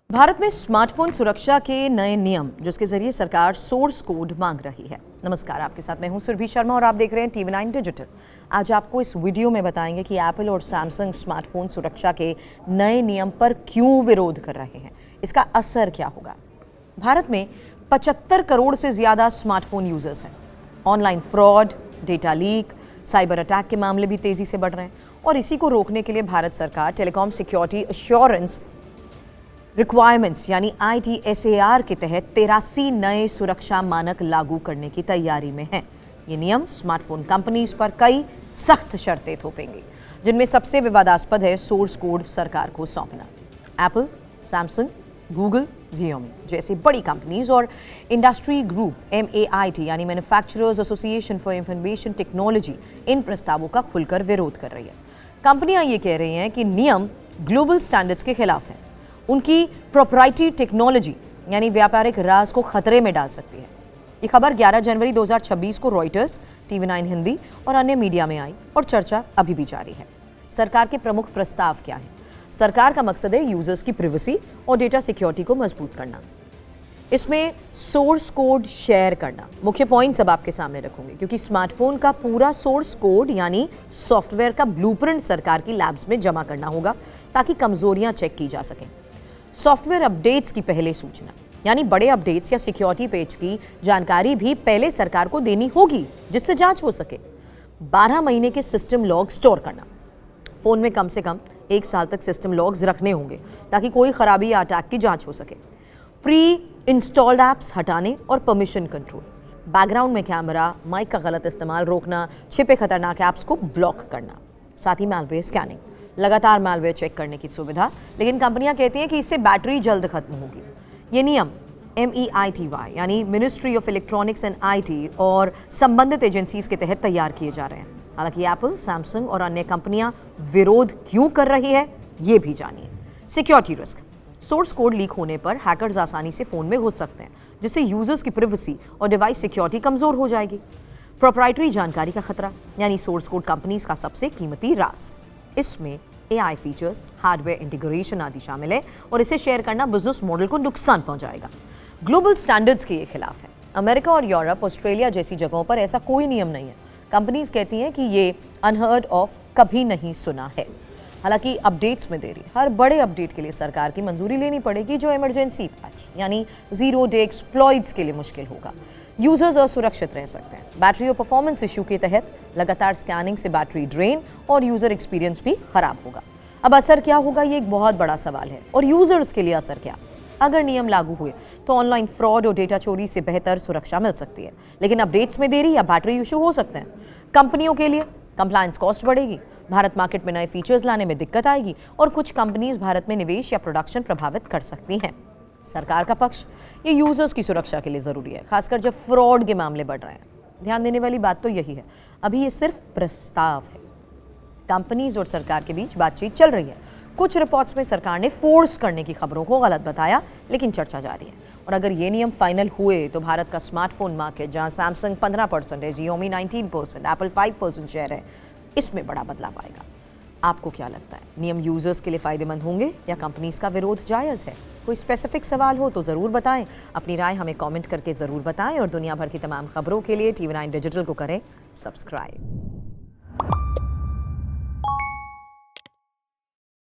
भारत में स्मार्टफोन सुरक्षा के नए नियम जिसके जरिए सरकार सोर्स कोड मांग रही है। नमस्कार, आपके साथ मैं हूं सुरभि शर्मा और आप देख रहे हैं TV9 डिजिटल। आज आपको इस वीडियो में बताएंगे कि एप्पल और सैमसंग स्मार्टफोन सुरक्षा के नए नियम पर क्यों विरोध कर रहे हैं, इसका असर क्या होगा। भारत में 75 करोड़ से ज्यादा स्मार्टफोन यूजर्स हैं। Online fraud, data leak, cyber attack के मामले भी तेजी से बढ़ रहे हैं और इसी को रोकने के लिए भारत सरकार टेलीकॉम सिक्योरिटी एश्योरेंस रिक्वायरमेंट्स यानी ITSAR के तहत 83 नए सुरक्षा मानक लागू करने की तैयारी में है। ये नियम स्मार्टफोन कंपनीज पर कई सख्त शर्तें थोपेंगे, जिनमें सबसे विवादास्पद है सोर्स कोड सरकार को सौंपना। एप्पल, सैमसंग, गूगल, Xiaomi जैसी बड़ी कंपनीज और इंडस्ट्री ग्रुप MAIT यानी manufacturers association for information technology in प्रस्तावों का खुलकर विरोध कर रही है। कंपनियां ये कह रही हैं कि नियम ग्लोबल स्टैंडर्ड्स के खिलाफ है, उनकी प्रोप्राइटरी टेक्नोलॉजी यानी व्यापारिक राज को खतरे में डाल सकती है। ये खबर 11 जनवरी 2026 को रॉयटर्स, TV9 हिंदी और अन्य मीडिया में आई और चर्चा अभी भी जारी है। सरकार के प्रमुख प्रस्ताव क्या हैं? सरकार का मकसद है यूजर्स की प्राइवेसी और डेटा सिक्योरिटी को मजबूत करना। इसमें सोर्स कोड शेयर करना मुख्य पॉइंट्स अब आपके सामने रखूंगे, क्योंकि स्मार्टफोन का पूरा सोर्स कोड यानी सॉफ्टवेयर का ब्लूप्रिंट सरकार की लैब्स में जमा करना होगा ताकि कमजोरियां चेक की जा सकें। सॉफ्टवेयर अपडेट्स की पहले सूचना यानी बड़े अपडेट्स या सिक्योरिटी पेज की जानकारी भी पहले सरकार को देनी होगी, जिससे जांच हो सके। 12 महीने के सिस्टम लॉग स्टोर करना, फोन में कम से कम 1 साल तक सिस्टम लॉग्स रखने होंगे ताकि कोई खराबी या अटैक की जांच हो सके। प्री इंस्टॉल्ड ऐप्स हटाने और परमिशन कंट्रोल, बैकग्राउंड में कैमरा, माइक का गलत इस्तेमाल रोकना, छिपे खतरनाक ऐप्स को ब्लॉक करना। साथ ही मैलवेयर स्कैनिंग, लगातार मैलवेयर चेक करने की सुविधा, लेकिन कंपनियां कहती हैं कि इससे बैटरी जल्द खत्म होगी। ये नियम MEITY यानी ministry of electronics and IT और संबंधित एजेंसीज के तहत तैयार किए जा रहे हैं। हालांकि एप्पल, सैमसंग और अन्य कंपनियां विरोध क्यों कर रही है, ये भी जानिए। Security risk, source code leak होने पर हैकर्स आसानी से फोन में घुस सकते हैं, जिससे यूजर्स की प्राइवेसी और डिवाइस सिक्योरिटी कमजोर हो जाएगी। प्रोप्राइटरी जानकारी का खतरा यानी सोर्स कोड कंपनीज का सबसे कीमती राज। इसमें AI फीचर्स, हार्डवेयर इंटीग्रेशन आदि शामिल है और इसे शेयर करना बिजनेस मॉडल को नुकसान पहुंचाएगा। ग्लोबल स्टैंडर्ड्स के ये खिलाफ है। अमेरिका और यूरोप, ऑस्ट्रेलिया जैसी जगहों पर ऐसा कोई नियम नहीं है। कंपनीज कहती हैं कि ये अनहर्ड ऑफ, कभी नहीं सुना है। हालांकि अपडेट्स में देरी, हर बड़े अपडेट के लिए सरकार की मंजूरी लेनी पड़ेगी, जो इमरजेंसी पैच यानी 0 डे एक्सप्लॉइट्स के लिए मुश्किल होगा। यूजर्स असुरक्षित रह सकते हैं। बैटरी और परफॉर्मेंस इशू के तहत लगातार स्कैनिंग से बैटरी ड्रेन और यूजर एक्सपीरियंस भी खराब होगा। अब असर क्या होगा, ये एक बहुत बड़ा सवाल है। और यूजर्स के लिए असर क्या? अगर नियम लागू हुए तो ऑनलाइन फ्रॉड और डेटा चोरी से बेहतर सुरक्षा मिल सकती है, लेकिन अपडेट्स में देरी या बैटरी इशू हो सकते हैं। कंपनियों के लिए कंप्लायंस कॉस्ट बढ़ेगी, भारत मार्केट में नए फीचर्स लाने में दिक्कत आएगी और कुछ कंपनीज भारत में निवेश या प्रोडक्शन प्रभावित कर सकती हैं। सरकार का पक्ष, ये यूजर्स की सुरक्षा के लिए जरूरी है, खासकर जब फ्रॉड के मामले बढ़ रहे हैं। ध्यान देने वाली बात तो यही है, अभी ये सिर्फ प्रस्ताव है। कंपनीज और सरकार के बीच बातचीत चल रही है। कुछ रिपोर्ट्स में सरकार ने फोर्स करने की खबरों को गलत बताया, लेकिन चर्चा जारी है। और अगर ये नियम फाइनल हुए तो भारत का स्मार्टफोन मार्केट, जहां सैमसंग 15% है, Xiaomi 19%, एप्पल 5% शेयर है, इसमें बड़ा बदलाव आएगा। आपको क्या लगता है, नियम यूजर्स के लिए फायदेमंद होंगे या कंपनीज का विरोध जायज है? कोई स्पेसिफिक सवाल हो तो ज़रूर बताएं। अपनी राय हमें कमेंट करके ज़रूर बताएं और दुनिया भर की तमाम खबरों के लिए TV9 डिजिटल को करें सब्सक्राइब।